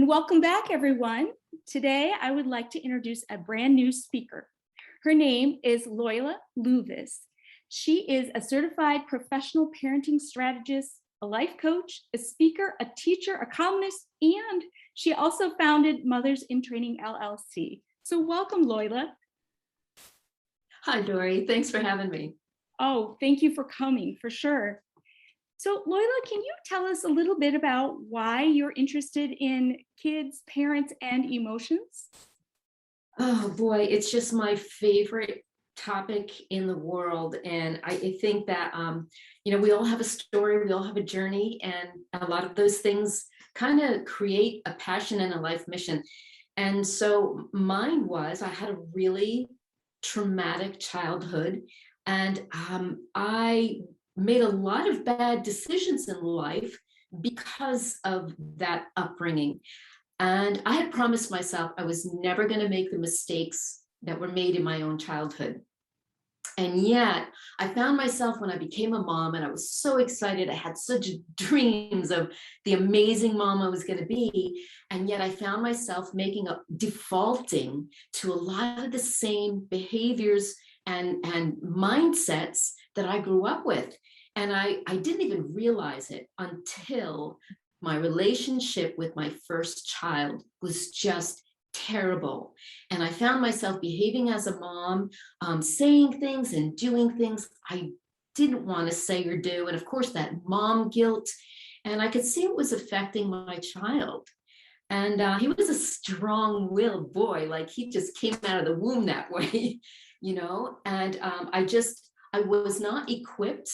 welcome back, everyone. Today, I would like to introduce a brand new speaker. Her name is Loyla Louvis. She is a certified professional parenting strategist, a life coach, a speaker, a teacher, a columnist, and she also founded Mothers in Training LLC. So welcome, Loyla. Hi, Dori. Thanks for having me. Oh, thank you for coming, for sure. So Loyla, can you tell us a little bit about why you're interested in kids, parents, and emotions? Oh boy, it's just my favorite topic in the world. And I think that, we all have a story, we all have a journey, and a lot of those things kind of create a passion and a life mission. And so mine was, I had a really traumatic childhood, and I made a lot of bad decisions in life because of that upbringing. And I had promised myself I was never going to make the mistakes that were made in my own childhood. And yet I found myself when I became a mom, and I was so excited. I had such dreams of the amazing mom I was going to be. And yet I found myself defaulting to a lot of the same behaviors and mindsets that I grew up with. And I didn't even realize it until my relationship with my first child was just terrible. And I found myself behaving as a mom, saying things and doing things I didn't want to say or do. And of course, that mom guilt. And I could see it was affecting my child. And he was a strong-willed boy, like he just came out of the womb that way, And I was not equipped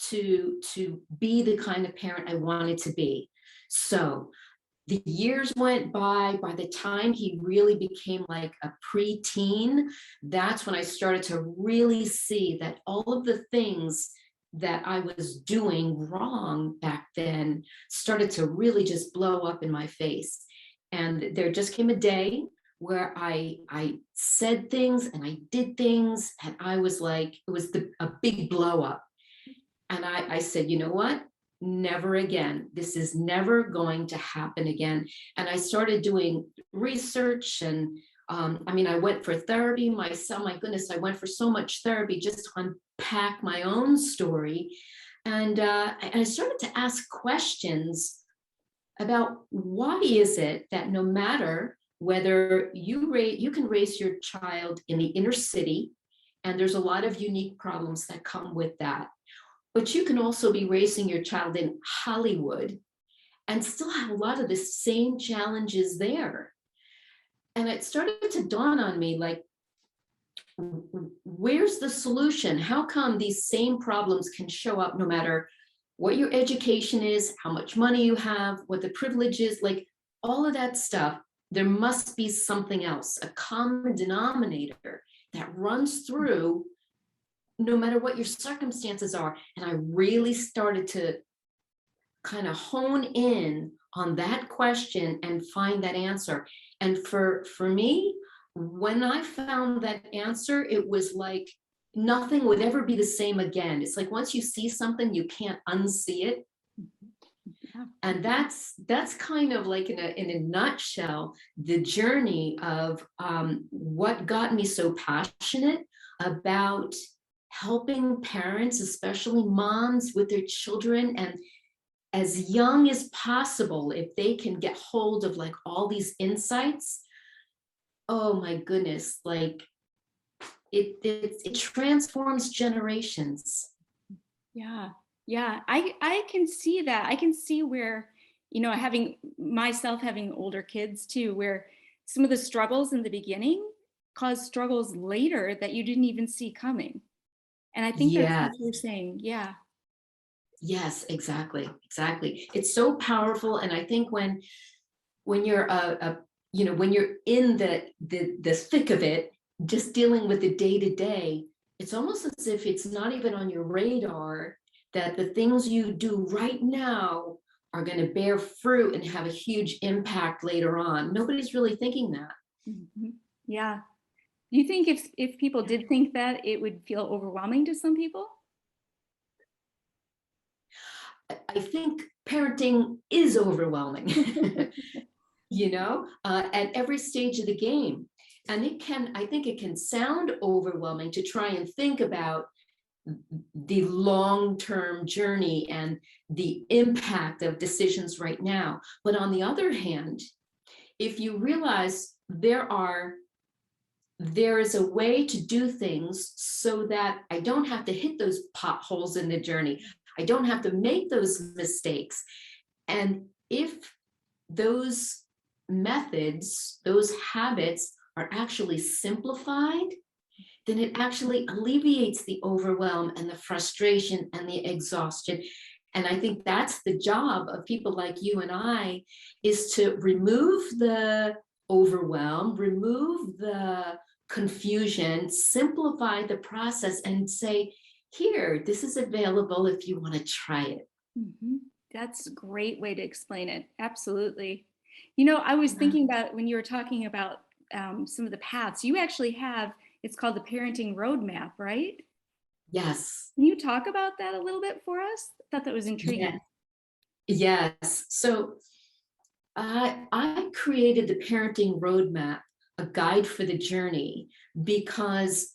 to be the kind of parent I wanted to be. So the years went by the time he really became like a preteen, that's when I started to really see that all of the things that I was doing wrong back then started to really just blow up in my face. And there just came a day where I said things and I did things, and I was like, it was a big blow up. And I said, you know what? Never again. This is never going to happen again. And I started doing research, and I went for therapy myself. My goodness, I went for so much therapy just to unpack my own story. And I started to ask questions about why is it that no matter whether you can raise your child in the inner city, and there's a lot of unique problems that come with that, but you can also be raising your child in Hollywood and still have a lot of the same challenges there. And it started to dawn on me, like, where's the solution? How come these same problems can show up no matter what your education is, how much money you have, what the privilege is, like all of that stuff? There must be something else, a common denominator that runs through no matter what your circumstances are. And I really started to kind of hone in on that question and find that answer. And for me, when I found that answer, it was like nothing would ever be the same again. It's like once you see something, you can't unsee it. Yeah. And that's kind of like in a nutshell, the journey of what got me so passionate about helping parents, especially moms, with their children, and as young as possible, if they can get hold of like all these insights, oh my goodness, like it transforms generations. Yeah, I can see that. I can see where, having older kids too, where some of the struggles in the beginning cause struggles later that you didn't even see coming. And I think that's what you're saying. Yeah. Yes, exactly. It's so powerful. And I think when you're when you're in the thick of it, just dealing with the day to day, it's almost as if it's not even on your radar that the things you do right now are going to bear fruit and have a huge impact later on. Nobody's really thinking that. Mm-hmm. Yeah. Do you think if people did think that, it would feel overwhelming to some people? I think parenting is overwhelming. at every stage of the game. And I think it can sound overwhelming to try and think about the long-term journey and the impact of decisions right now. But on the other hand, if you realize there is a way to do things so that I don't have to hit those potholes in the journey, I don't have to make those mistakes. And if those methods, those habits are actually simplified, then it actually alleviates the overwhelm and the frustration and the exhaustion. And I think that's the job of people like you and I, is to remove the overwhelm, remove the confusion, simplify the process and say, here, this is available if you want to try it. Mhm. That's a great way to explain it. Absolutely. I was Yeah. thinking about when you were talking about some of the paths, you actually have, it's called the parenting roadmap, right? Yes. Can you talk about that a little bit for us? I thought that was Yeah. intriguing. Yes. So I created the parenting roadmap, a guide for the journey, because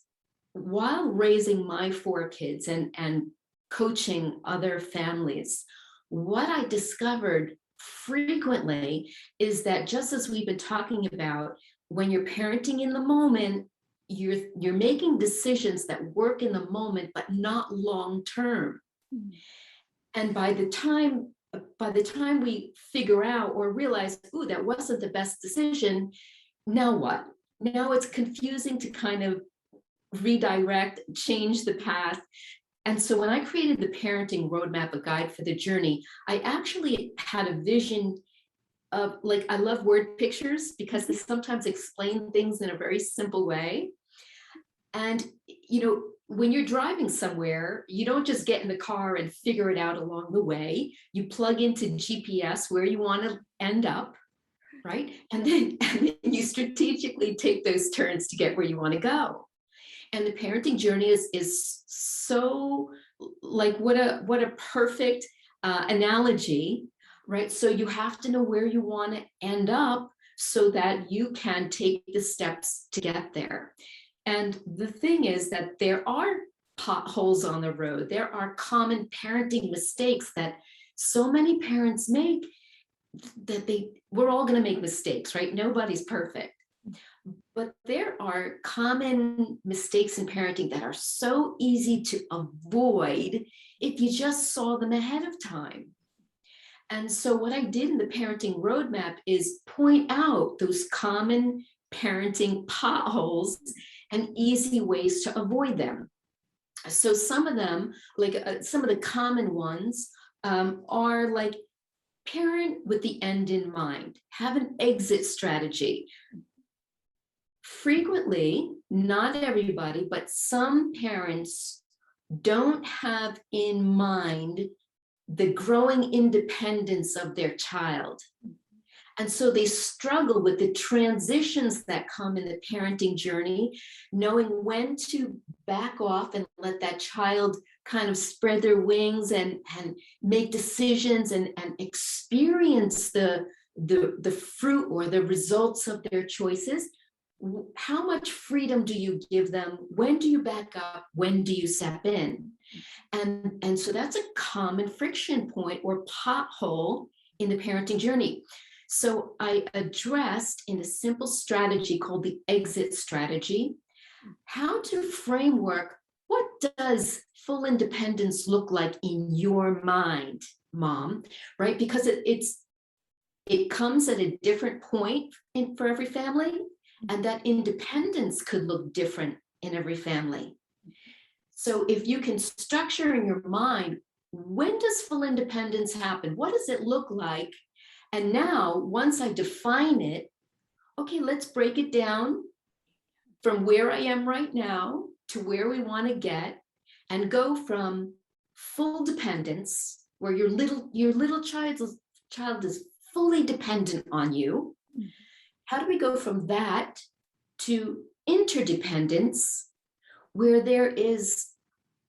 while raising my 4 kids and coaching other families, what I discovered frequently is that, just as we've been talking about, when you're parenting in the moment, you're making decisions that work in the moment, but not long term. Mm. And by the time we figure out or realize, ooh, that wasn't the best decision, now what? Now it's confusing to kind of redirect, change the path. And so when I created the parenting roadmap, a guide for the journey, I actually had a vision of, like, I love word pictures because they sometimes explain things in a very simple way. And, when you're driving somewhere, you don't just get in the car and figure it out along the way. You plug into GPS where you want to end up, right? And then you strategically take those turns to get where you want to go. And the parenting journey is so, like, what a perfect analogy, right? So you have to know where you want to end up so that you can take the steps to get there. And the thing is that there are potholes on the road. There are common parenting mistakes that so many parents make, that we're all going to make mistakes, right? Nobody's perfect. But there are common mistakes in parenting that are so easy to avoid if you just saw them ahead of time. And so what I did in the parenting roadmap is point out those common parenting potholes and easy ways to avoid them. So some of them, like some of the common ones, are like, parent with the end in mind, have an exit strategy. Frequently, not everybody, but some parents don't have in mind the growing independence of their child. And so they struggle with the transitions that come in the parenting journey, knowing when to back off and let that child kind of spread their wings and make decisions and experience the fruit or the results of their choices. How much freedom do you give them? When do you back up? When do you step in? And so that's a common friction point or pothole in the parenting journey. So I addressed, in a simple strategy called the exit strategy, how to framework, what does full independence look like in your mind, mom, right? Because it comes at a different point for every family, and that independence could look different in every family. So if you can structure in your mind, when does full independence happen? What does it look like? And now, once I define it, okay, let's break it down from where I am right now to where we want to get, and go from full dependence, where your little child is fully dependent on you. How do we go from that to interdependence, where there is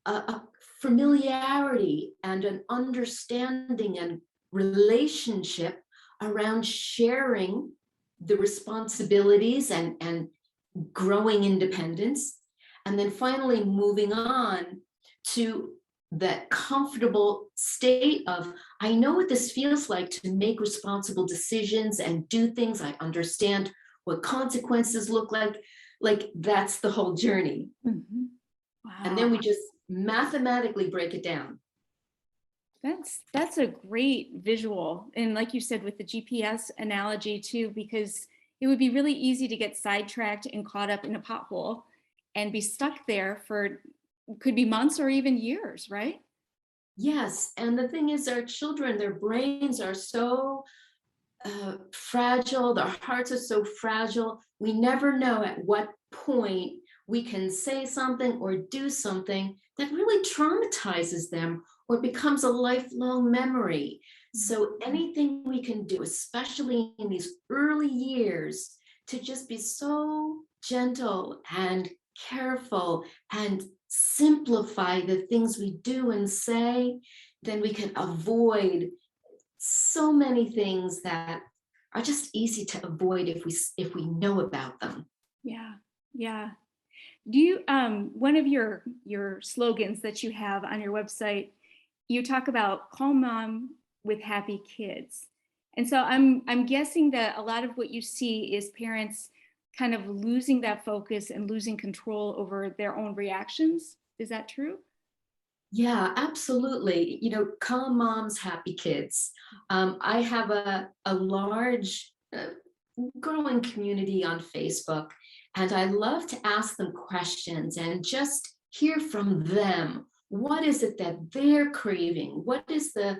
a familiarity and an understanding and relationship around sharing the responsibilities and growing independence. And then finally moving on to that comfortable state of, I know what this feels like to make responsible decisions and do things. I understand what consequences look like. Like that's the whole journey. Mhm. And then we Wow, just mathematically break it down. that's a great visual. And like you said, with the GPS analogy too, because it would be really easy to get sidetracked and caught up in a pothole and be stuck there for could be months or even years, right? Yes. And the thing is, our children, their brains are so fragile, their hearts are so fragile. We never know at what point we can say something or do something that really traumatizes them or becomes a lifelong memory. So, anything we can do, especially in these early years, to just be so gentle and careful and simplify the things we do and say, then we can avoid so many things that are just easy to avoid if we know about them. Yeah, yeah. Do you one of your slogans that you have on your website, you talk about calm mom with happy kids. And so I'm guessing that a lot of what you see is parents kind of losing that focus and losing control over their own reactions. Is that true? Yeah, absolutely. You know, calm moms, happy kids. I have a large growing community on Facebook, and I love to ask them questions and just hear from them. What is it that they're craving? What is the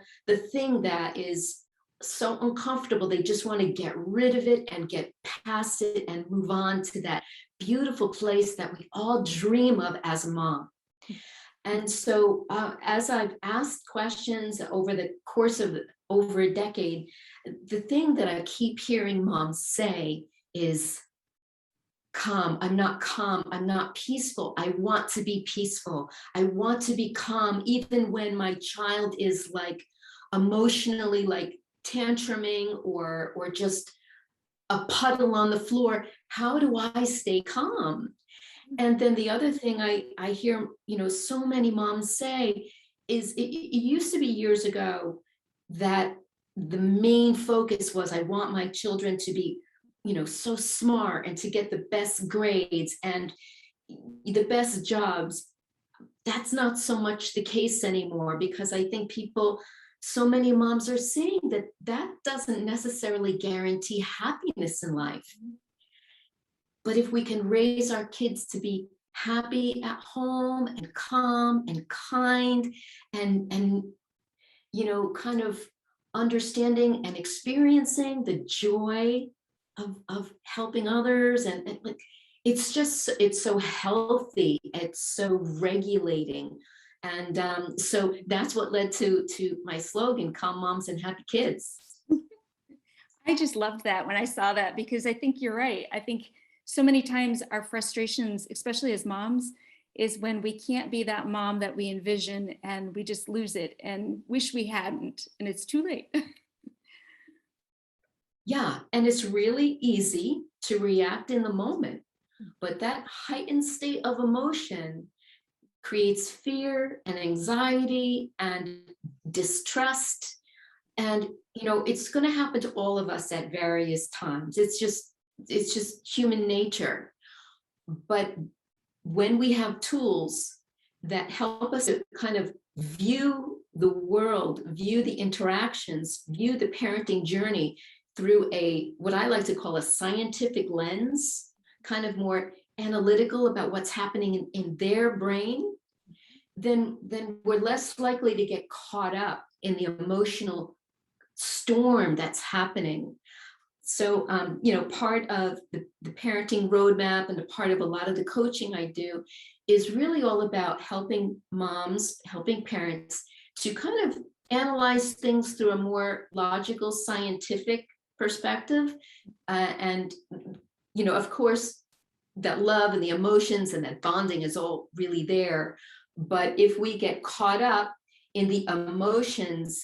thing that is so uncomfortable? They just want to get rid of it and get past it and move on to that beautiful place that we all dream of as a mom. And so, as I've asked questions over the course of over a decade, the thing that I keep hearing moms say is, calm. I'm not calm. I'm not peaceful. I want to be peaceful. I want to be calm, even when my child is like emotionally like tantruming or just a puddle on the floor. How do I stay calm? And then the other thing I hear, you know, so many moms say is it used to be years ago that the main focus was, I want my children to be, you know, so smart and to get the best grades and the best jobs. That's not so much the case anymore, because I think people, so many moms are saying that that doesn't necessarily guarantee happiness in life. But if we can raise our kids to be happy at home and calm and kind and you know, kind of understanding and experiencing the joy of helping others and like, it's just, it's so healthy, it's so regulating. And so that's what led to my slogan, calm moms and happy kids. I just loved that when I saw that because I think you're right. I think so many times our frustrations, especially as moms, is when we can't be that mom that we envision and we just lose it and wish we hadn't, and it's too late. Yeah, and it's really easy to react in the moment, but that heightened state of emotion creates fear and anxiety and distrust. And you know, it's going to happen to all of us at various times. It's just human nature. But when we have tools that help us to kind of view the world, view the interactions, view the parenting journey through a, what I like to call a scientific lens, kind of more analytical about what's happening in their brain, then we're less likely to get caught up in the emotional storm that's happening. So, you know, part of the parenting roadmap and a part of a lot of the coaching I do is really all about helping moms, helping parents to kind of analyze things through a more logical, scientific perspective. And, you know, of course, that love and the emotions and that bonding is all really there. But if we get caught up in the emotions,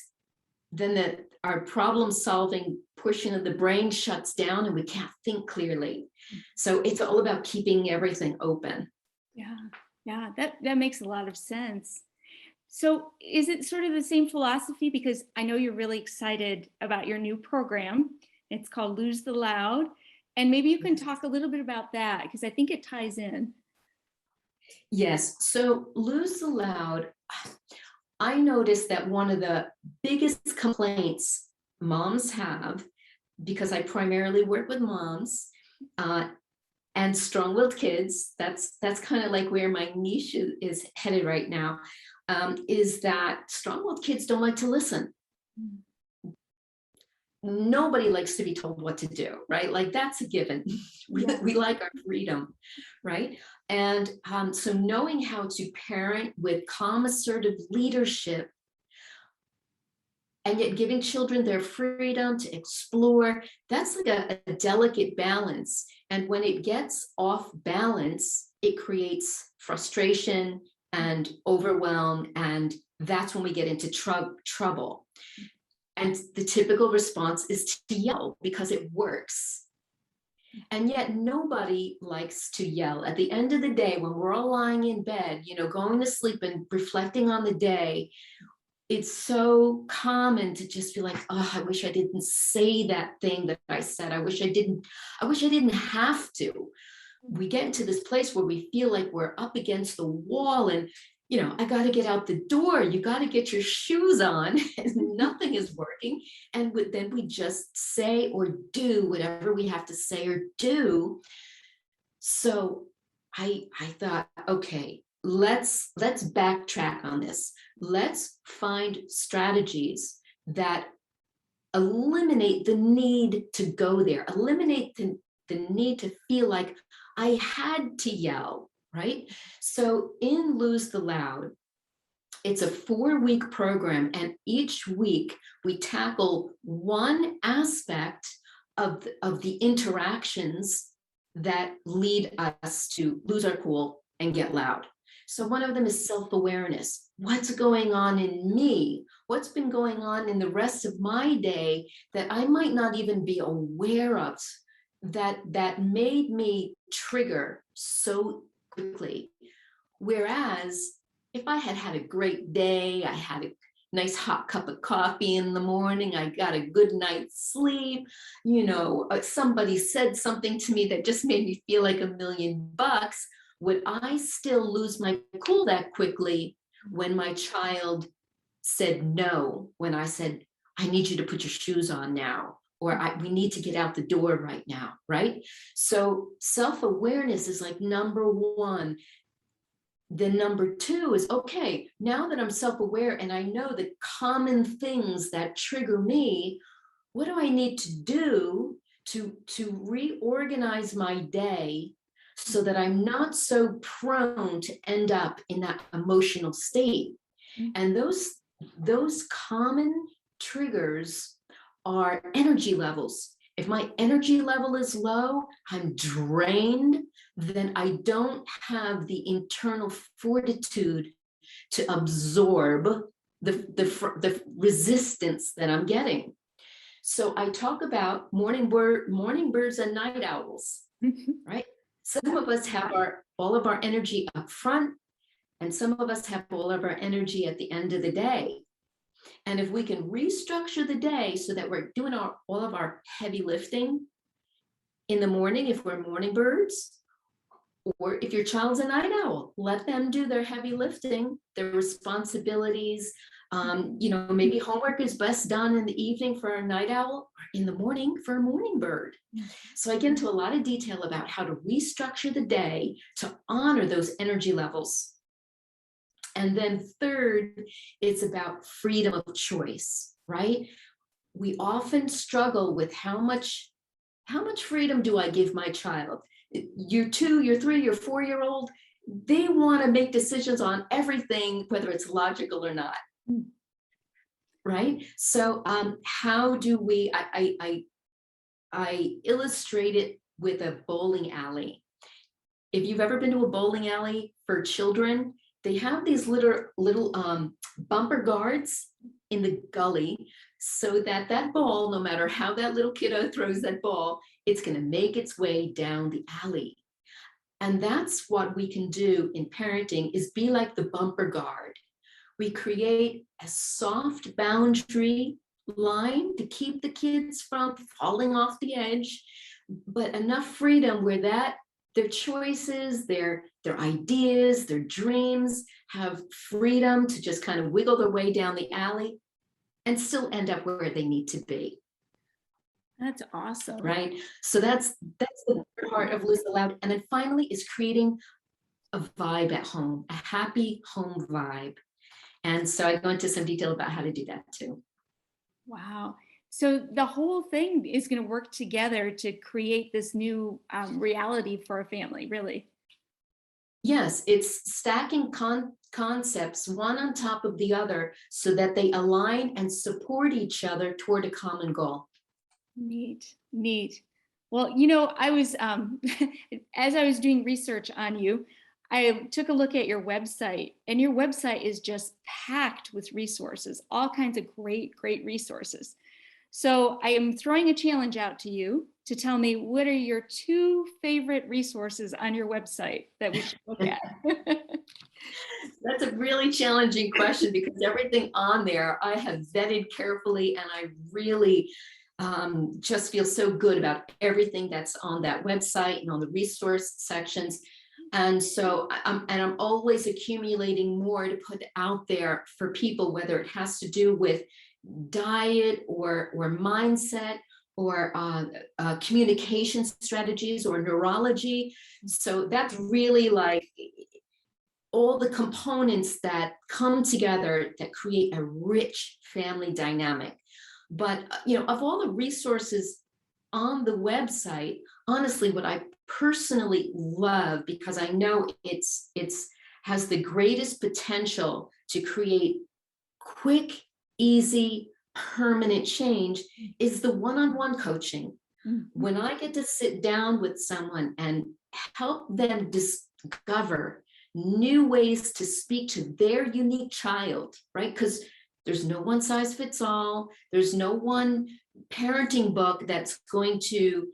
then our problem solving portion of the brain shuts down and we can't think clearly. So it's all about keeping everything open. Yeah, yeah, that makes a lot of sense. So is it sort of the same philosophy? Because I know you're really excited about your new program. It's called Lose the Loud. And maybe you can talk a little bit about that because I think it ties in. Yes. So lose the loud. I noticed that one of the biggest complaints moms have, because I primarily work with moms and strong-willed kids, that's kind of like where my niche is headed right now, is that strong-willed kids don't like to listen. Nobody likes to be told what to do, right? Like that's a given. Yeah. We like our freedom, right? And so knowing how to parent with calm, assertive leadership, and yet giving children their freedom to explore, that's like a delicate balance. And when it gets off balance, it creates frustration and overwhelm. And that's when we get into trouble. And the typical response is to yell because it works. And yet nobody likes to yell. At the end of the day, when we're all lying in bed, going to sleep and reflecting on the day, it's so common to just be like, oh, I wish I didn't say that thing that I said. I wish I didn't have to. We get into this place where we feel like we're up against the wall and I got to get out the door. You got to get your shoes on and nothing is working. And then we just say or do whatever we have to say or do. So I thought, okay, let's backtrack on this. Let's find strategies that eliminate the need to go there, eliminate the need to feel like I had to yell. Right? So in Lose the Loud, it's a 4-week program, and each week we tackle one aspect of the interactions that lead us to lose our cool and get loud. So one of them is self-awareness. What's going on in me? What's been going on in the rest of my day that I might not even be aware of, that made me trigger so quickly. Whereas if I had a great day, I had a nice hot cup of coffee in the morning, I got a good night's sleep, somebody said something to me that just made me feel like $1,000,000, would I still lose my cool that quickly when my child said no, when I said, I need you to put your shoes on now, or we need to get out the door right now, right? So self-awareness is like number one. Then number two is, okay, now that I'm self-aware and I know the common things that trigger me, what do I need to do to reorganize my day so that I'm not so prone to end up in that emotional state? And those common triggers are energy levels. If my energy level is low, I'm drained, then I don't have the internal fortitude to absorb the resistance that I'm getting. So I talk about morning birds and night owls, right? Some of us have all of our energy up front, and some of us have all of our energy at the end of the day. And if we can restructure the day so that we're doing all of our heavy lifting in the morning, if we're morning birds, or if your child's a night owl, let them do their heavy lifting, their responsibilities. Maybe homework is best done in the evening for a night owl, or in the morning for a morning bird. So I get into a lot of detail about how to restructure the day to honor those energy levels. And then third, it's about freedom of choice, right? We often struggle with how much freedom do I give my child? Your 2, your 3, your 4-year-old, they want to make decisions on everything, whether it's logical or not. Right? So how do we, I illustrate it with a bowling alley. If you've ever been to a bowling alley for children, they have these little bumper guards in the gully, so that that ball, no matter how that little kiddo throws that ball, it's going to make its way down the alley. And that's what we can do in parenting, is be like the bumper guard. We create a soft boundary line to keep the kids from falling off the edge, but enough freedom where that their choices, their ideas, their dreams have freedom to just kind of wiggle their way down the alley and still end up where they need to be. That's awesome. Right. So that's the part of Lose Aloud. And then finally is creating a vibe at home, a happy home vibe. And so I go into some detail about how to do that too. Wow. So the whole thing is going to work together to create this new reality for a family, really. Yes, it's stacking concepts one on top of the other so that they align and support each other toward a common goal. Neat, neat. Well, you know, I was, as I was doing research on you, I took a look at your website, and your website is just packed with resources, all kinds of great, great resources. So I am throwing a challenge out to you to tell me, what are your 2 favorite resources on your website that we should look at? That's a really challenging question, because everything on there I have vetted carefully, and I really just feel so good about everything that's on that website and on the resource sections. And so I'm always accumulating more to put out there for people, whether it has to do with diet or mindset or communication strategies or neurology. So that's really like all the components that come together that create a rich family dynamic. But you know, of all the resources on the website, honestly, what I personally love, because I know it's has the greatest potential to create quick, easy, permanent change, is the one-on-one coaching. Mhm. When I get to sit down with someone and help them discover new ways to speak to their unique child, right? Because there's no one size fits all. There's no one parenting book that's going to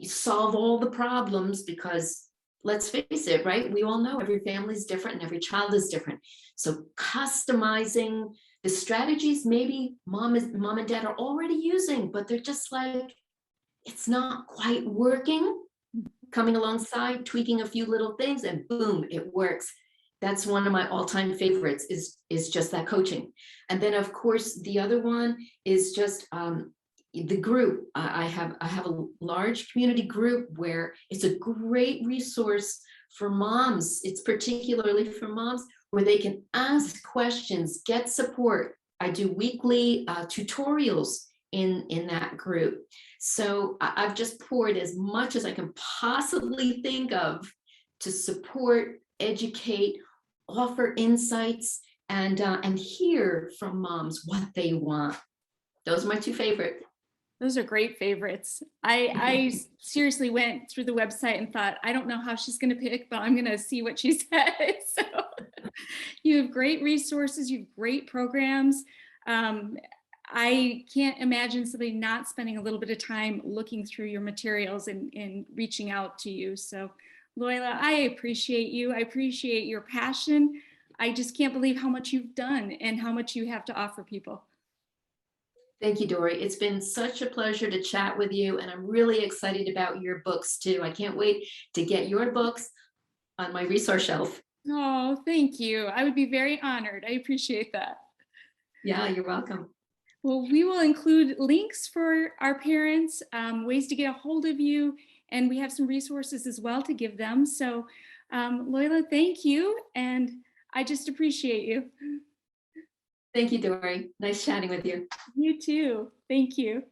solve all the problems, because let's face it, right? We all know every family is different and every child is different. So customizing the strategies maybe mom and dad are already using, but they're just like, it's not quite working. Coming alongside, tweaking a few little things, and boom, it works. That's one of my all-time favorites, is just that coaching. And then of course the other one is just the group. I have a large community group where it's a great resource for moms. It's particularly for moms where they can ask questions, get support. I do weekly tutorials in that group. So I've just poured as much as I can possibly think of to support, educate, offer insights, and hear from moms what they want. Those are my 2 favorite. Those are great favorites. I seriously went through the website and thought, I don't know how she's going to pick, but I'm going to see what she says. So you have great resources, you have great programs. I can't imagine somebody not spending a little bit of time looking through your materials and reaching out to you. So Loyla, I appreciate you. I appreciate your passion. I just can't believe how much you've done and how much you have to offer people. Thank you, Dori. It's been such a pleasure to chat with you, and I'm really excited about your books too. I can't wait to get your books on my resource shelf. Oh, thank you. I would be very honored. I appreciate that. Yeah, you're welcome. Well, we will include links for our parents, ways to get a hold of you, and we have some resources as well to give them. So, Loyla, thank you, and I just appreciate you. Thank you, Dori. Nice chatting with you. You too. Thank you.